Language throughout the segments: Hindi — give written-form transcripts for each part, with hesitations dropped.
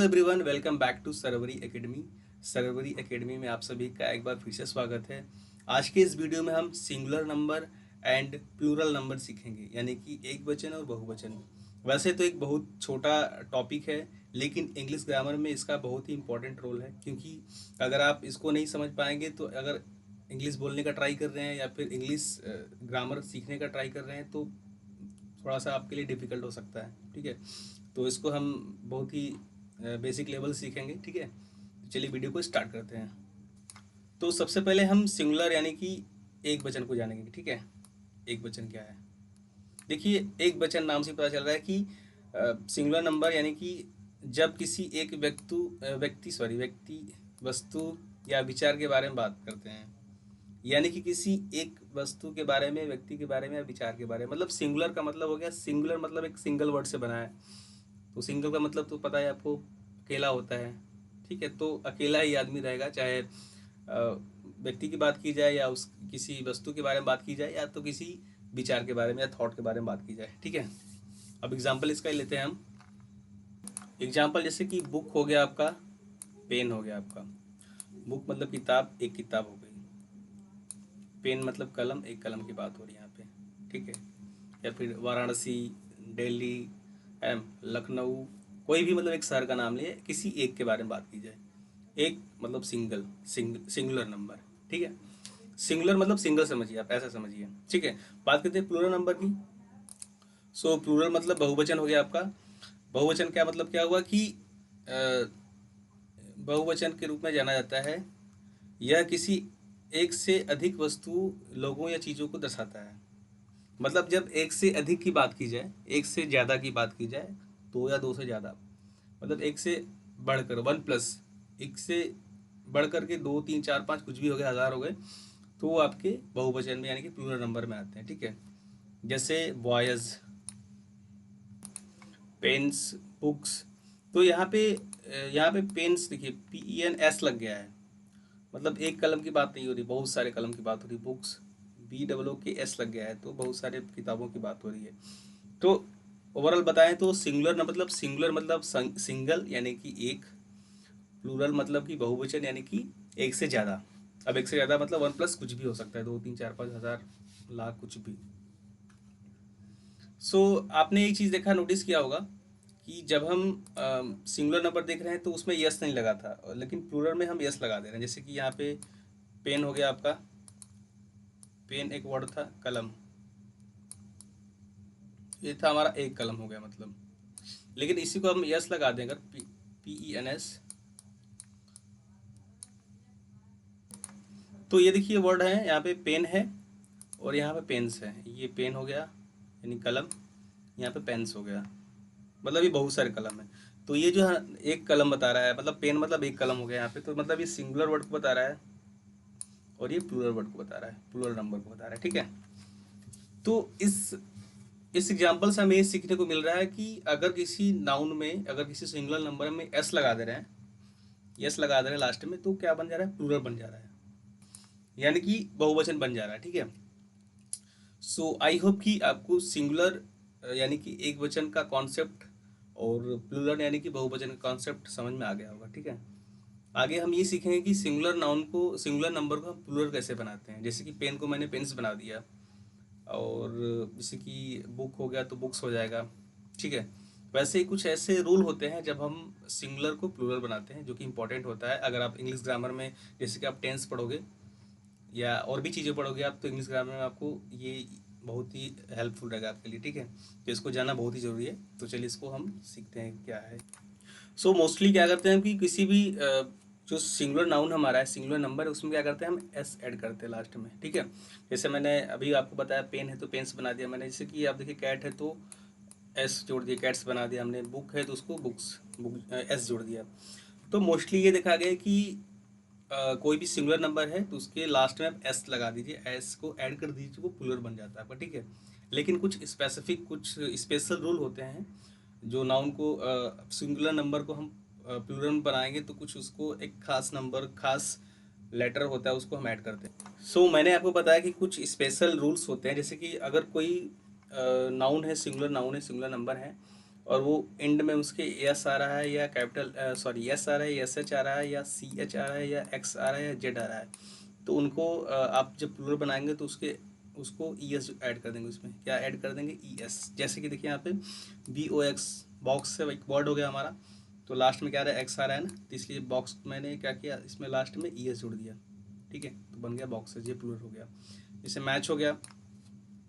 Everyone, welcome back to Sarvari academy. Sarvari academy में आप सभी का एक बार फिर से स्वागत है। आज के इस वीडियो में हम singular number and plural number सीखेंगे, यानी कि एक वचन और बहुवचन। वैसे तो एक बहुत छोटा टॉपिक है, लेकिन इंग्लिश ग्रामर में इसका बहुत ही इंपॉर्टेंट रोल है, क्योंकि अगर आप इसको नहीं समझ पाएंगे तो अगर इंग्लिश बोलने का ट्राई कर रहे हैं या फिर इंग्लिश ग्रामर सीखने का ट्राई कर रहे हैं तो थोड़ा सा आपके लिए डिफ़िकल्ट हो सकता है। ठीक है, तो इसको हम बहुत ही बेसिक लेवल सीखेंगे। ठीक है, तो चलिए वीडियो को स्टार्ट करते हैं। तो सबसे पहले हम सिंगुलर यानी कि एक वचन को जानेंगे। ठीक है, एक वचन क्या है? देखिए, एक वचन नाम से पता चल रहा है कि सिंगुलर नंबर यानी कि जब किसी एक व्यक्ति, वस्तु या विचार के बारे में बात करते हैं, यानी कि किसी एक वस्तु के बारे में, व्यक्ति के बारे में या विचार के बारे में। मतलब सिंगुलर का मतलब हो गया, सिंगुलर मतलब एक सिंगल वर्ड से बना है। तो सिंगल का मतलब तो पता है आपको, अकेला होता है। ठीक है, तो अकेला ही आदमी रहेगा, चाहे व्यक्ति की बात की जाए या उस किसी वस्तु के बारे में बात की जाए या तो किसी विचार के बारे में या थॉट के बारे में बात की जाए। ठीक है, अब एग्जाम्पल इसका ही लेते हैं हम। एग्जाम्पल जैसे कि बुक हो गया आपका, पेन हो गया आपका। बुक मतलब किताब, एक किताब हो गई। पेन मतलब कलम, एक कलम की बात हो रही है यहाँ पे। ठीक है, या फिर वाराणसी, दिल्ली, लखनऊ, कोई भी मतलब एक शहर का नाम लिए, किसी एक के बारे में बात की जाए। एक मतलब सिंगुलर नंबर। ठीक है, सिंगुलर मतलब सिंगल समझिए, आप ऐसा समझिए। ठीक है, बात करते हैं प्लूरल नंबर की। सो प्लूरल मतलब बहुवचन हो गया आपका। बहुवचन क्या मतलब क्या हुआ कि अ, बहुवचन के रूप में जाना जाता है, यह किसी एक से अधिक वस्तु, लोगों या चीज़ों को दर्शाता है। मतलब जब एक से अधिक की बात की जाए, एक से ज़्यादा की बात की जाए, दो या दो से ज़्यादा, मतलब एक से बढ़कर, वन प्लस, एक से बढ़ कर के दो तीन चार पाँच कुछ भी हो गए, हज़ार हो गए, तो वो आपके बहुवचन में यानी कि प्लूरल नंबर में आते हैं। ठीक है, जैसे बॉयज़, पेन्स, बुक्स। तो यहाँ पे पेन्स देखिए, PENS लग गया है, मतलब एक कलम की बात नहीं हो रही, बहुत सारे कलम की बात हो रही। बुक्स, BOOKS लग गया है, तो बहुत सारे किताबों की बात हो रही है। तो ओवरऑल बताएं तो सिंगुलर मतलब सिंगल यानी कि एक, प्लूरल मतलब कि बहुवचन यानी कि एक से ज़्यादा। अब एक से ज़्यादा मतलब वन प्लस कुछ भी हो सकता है, दो तीन चार पाँच हज़ार, लाख, कुछ भी। सो आपने एक चीज़ देखा, नोटिस किया होगा कि जब हम सिंगुलर नंबर देख रहे हैं तो उसमें यस नहीं लगा था, लेकिन प्लूरल में हम यस लगा दे रहे हैं। जैसे कि यहाँ पे पेन हो गया आपका, पेन एक वर्ड था, कलम, ये था हमारा एक कलम हो गया मतलब, लेकिन इसी को हम यस लगा दें अगर, PENS, तो ये देखिए वर्ड है, यहाँ पे पेन है और यहाँ पे पेन्स है। ये पेन हो गया यानी कलम, यहाँ पे पेन्स हो गया, मतलब ये बहुत सारे कलम है। तो ये जो है एक कलम बता रहा है, मतलब पेन मतलब एक कलम हो गया यहाँ पे, तो मतलब ये सिंगुलर वर्ड को बता रहा है और ये प्लूरल वर्ड को बता रहा है, प्लूरल नंबर को बता रहा है। ठीक है, तो इस एग्जाम्पल से हमें ये सीखने को मिल रहा है कि अगर किसी नाउन में, अगर किसी सिंगुलर नंबर में एस लगा दे रहे हैं, यस लगा दे रहे हैं लास्ट में, तो क्या बन जा रहा है? प्लूरल बन जा रहा है, यानी कि बहुवचन बन जा रहा है। ठीक है, सो आई होप कि आपको सिंगुलर यानी कि एक वचन का कॉन्सेप्ट और प्लूरल यानी कि बहुवचन का कॉन्सेप्ट समझ में आ गया होगा। ठीक है, आगे हम ये सीखेंगे कि सिंगुलर नंबर को हम प्लूरल कैसे बनाते हैं। जैसे कि पेन को मैंने पेन्स बना दिया, और जैसे कि बुक हो गया तो बुक्स हो जाएगा। ठीक है, वैसे ही कुछ ऐसे रूल होते हैं जब हम सिंगुलर को प्लूरल बनाते हैं, जो कि इंपॉर्टेंट होता है। अगर आप इंग्लिश ग्रामर में, जैसे कि आप टेंस पढ़ोगे या और भी चीज़ें पढ़ोगे आप, तो इंग्लिश ग्रामर में आपको ये बहुत ही हेल्पफुल रहेगा आपके लिए। ठीक है, तो इसको जानना बहुत ही ज़रूरी है। तो चलिए इसको हम सीखते हैं क्या है। सो मोस्टली क्या करते हैं कि किसी भी जो सिंगुलर नाउन हमारा है, सिंगुलर नंबर है, उसमें क्या करते हैं, हम एस ऐड करते हैं लास्ट में। ठीक है, जैसे मैंने अभी आपको बताया पेन है तो पेन्स बना दिया मैंने, जैसे कि आप देखिए कैट है तो एस जोड़ दिया, कैट्स बना दिया हमने। बुक है तो उसको बुक एस जोड़ दिया। तो मोस्टली ये देखा गया कि कोई भी सिंगुलर नंबर है तो उसके लास्ट में आप एस लगा दीजिए, एस को ऐड कर दीजिए, वो प्लूरल बन जाता है आपका। ठीक है, लेकिन कुछ स्पेसिफिक, कुछ स्पेशल रूल होते हैं, जो नाउन को सिंगुलर नंबर को हम प्लूरल में बनाएंगे तो कुछ उसको एक खास नंबर, खास लेटर होता है, उसको हम ऐड करते हैं। सो मैंने आपको बताया कि कुछ स्पेशल रूल्स होते हैं, जैसे कि अगर कोई नाउन है, सिंगुलर नाउन है, सिंगुलर नंबर है, और वो एंड में उसके एस आ रहा है या कैपिटल सॉरी एस आ रहा है, एस एच आ रहा है, या सी एच आ रहा है, या एक्स आ रहा है, या जेड आ रहा है, तो उनको आप जब प्लूरल बनाएंगे तो उसको ई एस ऐड कर देंगे। उसमें क्या ऐड कर देंगे? E S. जैसे कि देखिए यहाँ पे बी ओ एक्स, बॉक्स से एक वर्ड हो गया हमारा, तो लास्ट में क्या आ रहा है? एक्स आ रहा है ना, तो इसलिए बॉक्स मैंने क्या किया, इसमें लास्ट में ई एस जोड़ दिया। ठीक है, तो बन गया बॉक्सेज, ये प्लूरल हो गया। इसे मैच हो गया।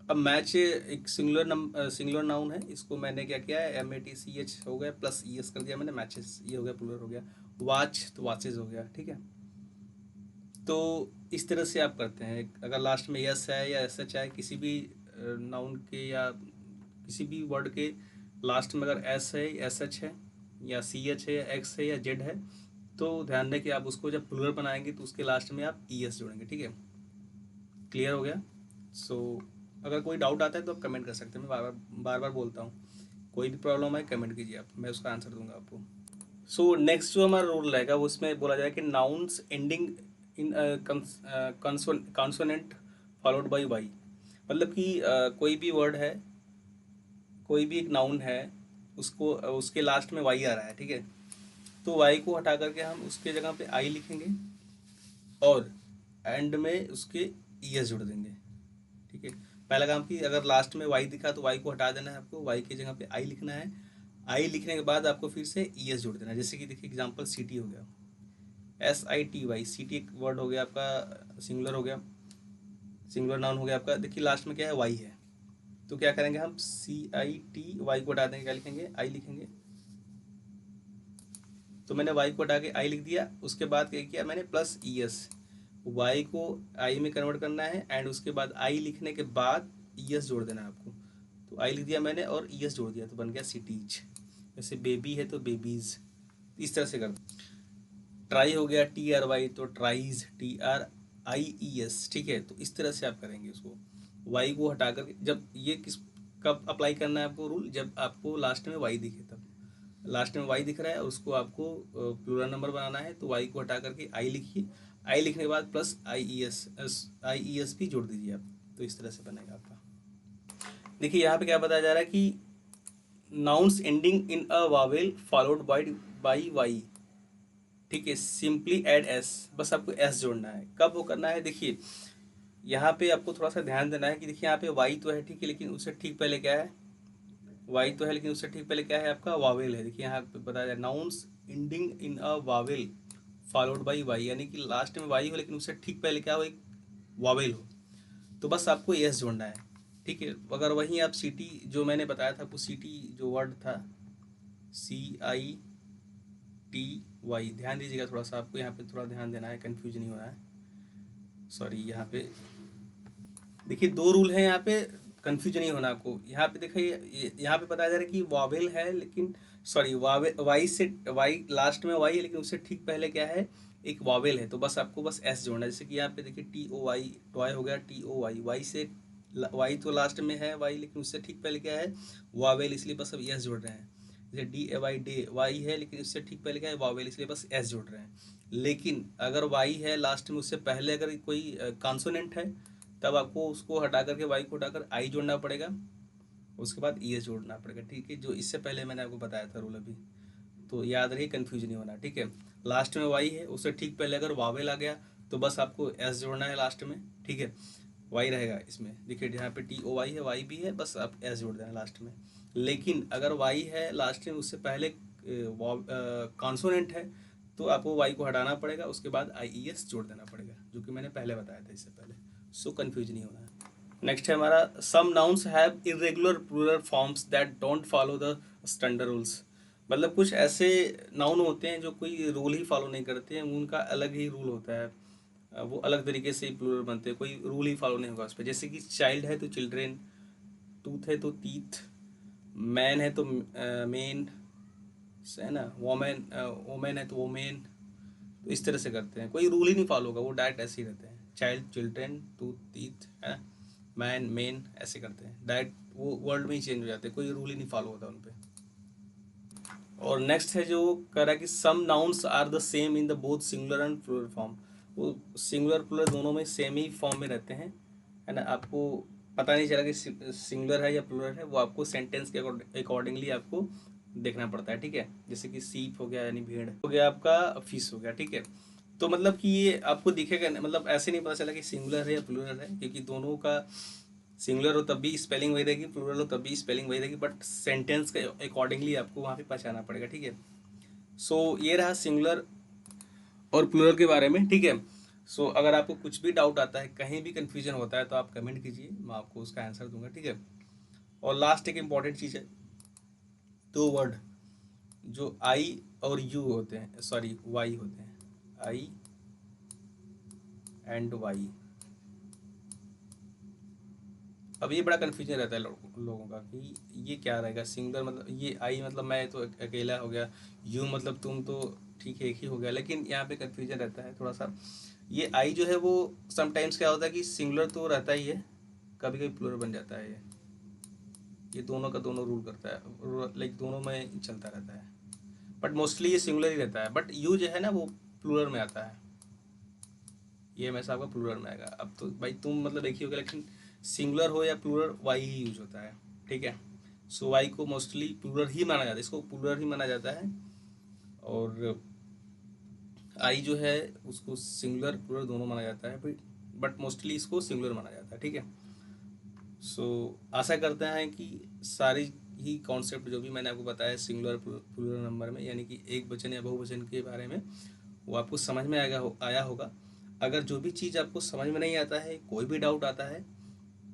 अब मैच एक सिंगुलर नाउन है, इसको मैंने क्या किया है, M A T C H हो गया प्लस ई एस कर दिया मैंने, मैचेस, ये हो गया प्लूरल हो गया। वॉच तो वॉचेज हो गया। ठीक है, तो इस तरह से आप करते हैं। अगर लास्ट में यस है या एस एच है, किसी भी नाउन के या किसी भी वर्ड के लास्ट में अगर एस है, एस एच है, या सी एच है, या एक्स है, या जेड है, तो ध्यान दें कि आप उसको जब प्लूरल बनाएंगे तो उसके लास्ट में आप ई एस जोड़ेंगे। ठीक है, क्लियर हो गया? सो अगर कोई डाउट आता है तो आप कमेंट कर सकते हैं। मैं बार बार बोलता हूँ, कोई भी प्रॉब्लम है कमेंट कीजिए आप, मैं उसका आंसर दूंगा आपको। सो नेक्स्ट जो हमारा रूल रहेगा वो उसमें बोला जाएगा कि nouns ending in consonant followed by Y. मतलब कि कोई भी वर्ड है, कोई भी एक नाउन है, उसको उसके लास्ट में वाई आ रहा है। ठीक है, तो वाई को हटा करके हम उसके जगह पे आई लिखेंगे और एंड में उसके ई एस जोड़ देंगे। ठीक है, पहला काम कि अगर लास्ट में वाई दिखा तो वाई को हटा देना है आपको, वाई की जगह पे आई लिखना है। आई लिखने के बाद आपको फिर से ई एस जोड़ देना है। जैसे कि देखिए एग्जांपल सिटी हो गया, S I T Y, city एक वर्ड हो गया आपका, सिंगुलर हो गया, सिंगुलर नाउन हो गया आपका। देखिए लास्ट में क्या है? वाई है, तो क्या करेंगे हम? सी आई टी वाई को हटा देंगे, क्या लिखेंगे? आई लिखेंगे। तो मैंने वाई को हटा के आई लिख दिया। उसके बाद क्या किया मैंने? प्लस ई एस, वाई को आई में कन्वर्ट करना है एंड उसके बाद आई लिखने के बाद ई एस जोड़ देना है आपको। तो आई लिख दिया मैंने और ई एस जोड़ दिया, तो बन गया सिटीज। जैसे बेबी है तो बेबीज, इस तरह से कर। ट्राई हो गया टी आर वाई, तो ट्राइज, टी आर आई ई एस। ठीक है, तो इस तरह से आप करेंगे उसको। वाई को हटा कर, जब ये किस कब अप्लाई करना है आपको रूल? जब आपको लास्ट में वाई दिखे तब। लास्ट में वाई दिख रहा है, उसको आपको प्लूरल नंबर बनाना है, तो वाई को हटा करके आई लिखिए। आई लिखने के बाद प्लस आई ई एस भी जोड़ दीजिए आप, तो इस तरह से बनेगा आपका। देखिए यहाँ पे क्या बताया जा रहा है कि nouns ending in a vowel followed by Y. ठीक है, सिंपली ऐड एस, बस आपको एस जोड़ना है। कब वो करना है? देखिए यहाँ पे आपको थोड़ा सा ध्यान देना है कि देखिए यहाँ पे वाई तो है, ठीक है, लेकिन उससे ठीक पहले क्या है? वाई तो है लेकिन उससे ठीक पहले क्या है आपका? वावेल है। देखिए यहाँ पे बताया जाए nouns ending in a vowel followed by Y, यानी कि लास्ट में वाई हो लेकिन उससे ठीक पहले क्या हो? एक वावेल हो, तो बस आपको एस जोड़ना है। ठीक है, अगर वहीं आप सिटी जो मैंने बताया था आपको, सिटी जो वर्ड था सी आई टी वाई, ध्यान दीजिएगा थोड़ा सा, आपको यहाँ पे थोड़ा ध्यान देना है, कन्फ्यूज नहीं होना है। सॉरी, यहाँ पे देखिए दो रूल है यहाँ पे, कन्फ्यूज नहीं होना आपको। यहाँ पे देखिए यहाँ पे बताया जा रहा है कि वावेल है लेकिन, सॉरी, वावे वाई से, वाई लास्ट में वाई है लेकिन उससे ठीक पहले क्या है? एक वावेल है, तो बस आपको बस एस जोड़ना है। जैसे कि यहाँ पे देखिए टी ओ वाई, टॉय हो गया टी ओ वाई, वाई से वाई तो लास्ट में है वाई, लेकिन उससे ठीक पहले क्या है? वावेल, इसलिए बस अब एस जोड़ रहे हैं। जैसे D A Y, day, Y है लेकिन उससे ठीक पहले क्या है? वावेल, इसलिए बस एस जोड़ रहे हैं। लेकिन अगर वाई है लास्ट में, उससे पहले अगर कोई कॉन्सोनेंट है, तब आपको उसको हटा करके वाई को हटाकर आई जोड़ना पड़ेगा, उसके बाद ई एस जोड़ना पड़ेगा। ठीक है, जो इससे पहले मैंने आपको बताया था रूल अभी, तो याद रहिए, कन्फ्यूज नहीं होना। ठीक है, लास्ट में वाई है, उससे ठीक पहले अगर वावेल आ गया तो बस आपको एस जोड़ना है लास्ट में। ठीक है, वाई रहेगा इसमें, देखिए यहाँ पे टी ओ वाई है, वाई भी है, बस आप एस जोड़ देना लास्ट में। लेकिन अगर वाई है लास्ट में, उससे पहले कॉन्सोनेंट है, तो आपको वाई को हटाना पड़ेगा, उसके बाद आई ई एस जोड़ देना पड़ेगा, जो कि मैंने पहले बताया था इससे पहले। सो कन्फ्यूज नहीं होना है। नेक्स्ट है हमारा some nouns have irregular plural forms that don't follow the standard rules. मतलब कुछ ऐसे नाउन होते हैं जो कोई रूल ही फॉलो नहीं करते हैं, उनका अलग ही रूल होता है, वो अलग तरीके से ही प्लूरल बनते हैं, कोई रूल ही फॉलो नहीं होगा उस पर। जैसे कि चाइल्ड है तो चिल्ड्रेन, टूथ है तो टीथ, मैन है तो मेन, है ना, वोमेन, वोमेन है तो वोमेन, तो इस तरह से करते हैं, कोई रूल ही नहीं फॉलो होगा, वो डायरेक्ट ऐसे ही रहते हैं। चाइल्ड, चिल्ड्रेन, टूथ, टीथ, है ना, मैन, मेन, ऐसे करते हैं डायरेक्ट, वो वर्ड में ही चेंज हो जाते हैं, कोई रूल ही नहीं फॉलो होता उन पर। और नेक्स्ट है जो कह रहा है कि some nouns are the same in the both singular and plural form. वो सिंगुलर प्लूरल दोनों में सेम ही फॉर्म में रहते हैं, है ना। आपको पता नहीं चला कि सिंगुलर है या प्लूरल है, वो आपको सेंटेंस के अकॉर्डिंगली आपको देखना पड़ता है, ठीक है। जैसे कि सीप हो गया यानी भेड़ हो गया, आपका फिश हो गया, ठीक है। तो मतलब कि ये आपको दिखेगा, मतलब ऐसे नहीं पता चला कि सिंगुलर है या प्लूरल है, क्योंकि दोनों का सिंगुलर हो तब भी स्पेलिंग वही रहेगी, प्लूरल हो तब भी स्पेलिंग वही रहेगी, बट सेंटेंस के अकॉर्डिंगली आपको वहाँ पे पहचाना पड़ेगा, ठीक है। सो ये रहा सिंगुलर और प्लूरल के बारे में, ठीक है। सो अगर आपको कुछ भी डाउट आता है, कहीं भी कंफ्यूजन होता है, तो आप कमेंट कीजिए, मैं आपको उसका आंसर दूंगा, ठीक है। और लास्ट एक इम्पॉर्टेंट चीज़ है, दो वर्ड जो आई और यू होते हैं, सॉरी वाई होते हैं, आई एंड वाई। अब ये बड़ा कन्फ्यूजन रहता है लोगों का कि ये क्या रहेगा, सिंगुलर मतलब ये आई मतलब मैं तो अकेला हो गया, यू मतलब तुम तो ठीक है एक ही हो गया, लेकिन यहाँ पे कन्फ्यूजन रहता है थोड़ा सा। ये आई जो है वो समटाइम्स क्या होता है कि सिंगुलर तो रहता ही है, कभी कभी प्लूरल बन जाता है, ये दोनों का दोनों रूल करता है, लाइक दोनों में चलता रहता है, बट मोस्टली ये सिंगुलर ही रहता है। बट यू जो है ना वो प्लूरल में आता है, ये हमेशा आपका प्लूरल में आएगा। अब तो भाई तुम मतलब एक ही होगा, लेकिन सिंगुलर हो या प्लूरल वाई ही यूज होता है, ठीक है। सो वाई को मोस्टली प्लूरल ही माना जाता है, इसको प्लूरल ही माना जाता है। और आई जो है उसको सिंगुलर प्लूरल दोनों माना जाता है, बट मोस्टली इसको सिंगुलर माना जाता है, ठीक है। सो आशा करते हैं कि सारी ही कॉन्सेप्ट जो भी मैंने आपको बताया सिंगुलर प्लूरल नंबर में, यानी कि एक वचन या बहुवचन के बारे में, वो आपको समझ में आया होगा। अगर जो भी चीज़ आपको समझ में नहीं आता है, कोई भी डाउट आता है,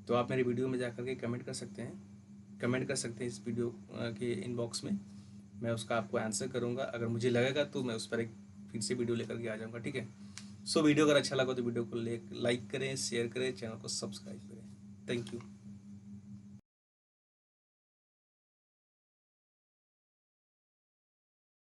तो आप मेरी वीडियो में जा कर के कमेंट कर सकते हैं, इस वीडियो के इनबॉक्स में, मैं उसका आपको आंसर करूँगा। अगर मुझे लगेगा तो मैं उस पर एक फिर से वीडियो लेकर के आ जाऊँगा, ठीक है। सो वीडियो अगर अच्छा लगा तो वीडियो को लाइक करें, शेयर करें, चैनल को सब्सक्राइब करें। Thank you.